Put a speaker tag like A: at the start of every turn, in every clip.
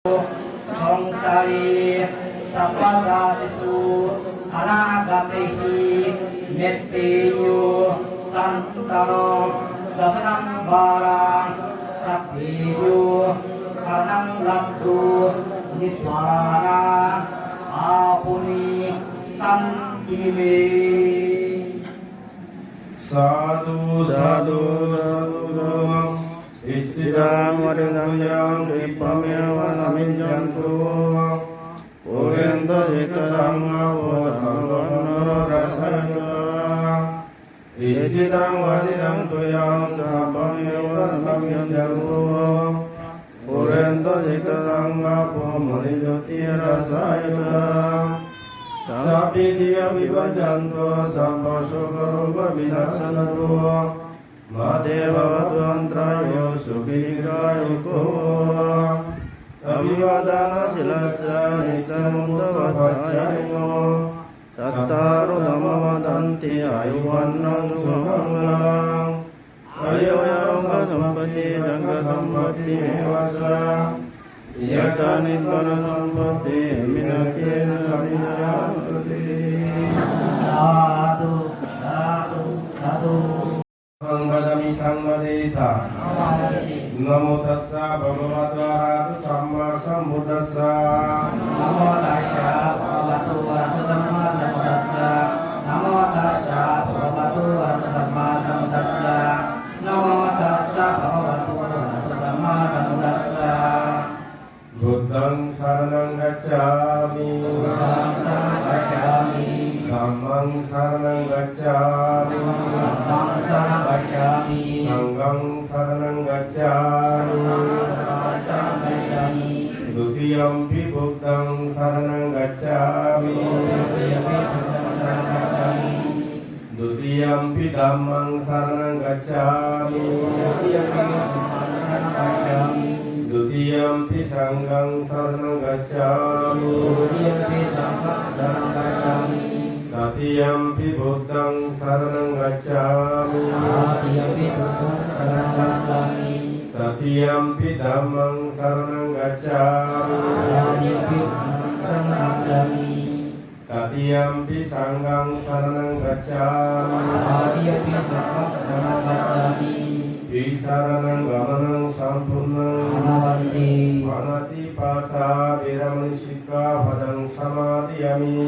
A: Sangsari sapagadisu anagatehi netteyo santano dasanam barang saktiyo karanang laddu nibbana apuni santime.
B: Sadu sadu sadu Ichidang vadinam yang kipameva samijjantu Purenda sita sangavo samvannara rasayata Ichidang vadinam tuyang sapameva samijjantu Purenda sita sangavo manijoti rasayata Sappidhiya vivajantu sabba sukharoga vinassantu Mate bhavatu antrayo sukhidikayuko Abhivadana silasya nisamudavasayamo Tattaro dhammavadanti ayuvanna sukhamangalam Ayoyarongga sampati jangga sampati mevasa Yata nibbana sampati minatina samiyatati
A: Sadu sadu sadu.
B: Vadami kang vadeta Namo tassa bhagavato arahato samma sambuddhassa
A: Namo tassa bhagavato arahato samma sambuddhassa. Namo tassa bhagavato arahato samma sambuddhassa. Namo tassa bhagavato arahato samma sambuddhassa.
B: Buddhang saranang gacchami
A: Buddhang saranang gacchami.
B: Dhammang saranang gacchami
A: Dhammang saranang gacchami.
B: Sanghang saranang gacchami Dutiyampi buddhang saranang gacchami Dutiyampi dhammang saranang gacchami Dutiyampi sanghang saranang gacchami Tatiyampi buddhang saranang gacchami Tatiyampi dhammang saranang gacchami Tatiyampi sanghang saranang gacchami Visaranang gamanang sampurnang Manati pata viramani sikkhapadang samadhiyami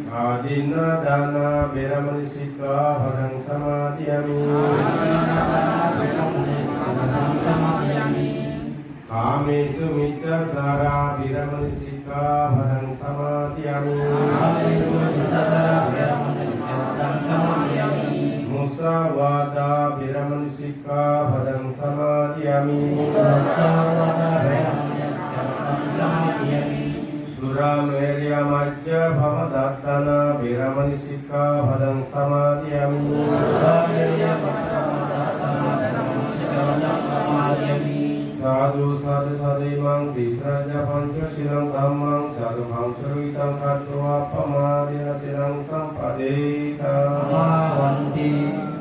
B: Adinna dana viramani sikkhapadang samadhiyami Kamesu miccasara viramani sikkhapadang samadhiyami Musawada viramani sikkhapadang samadhiyami Suramerya majja bhamadattana viramani sikkhapadang samadhiyami Sadhu sadhu sadhu imang tisraja panca silang dhammang sadhu bhangsara itang katwa pamadina silang sampadeta
A: Avanti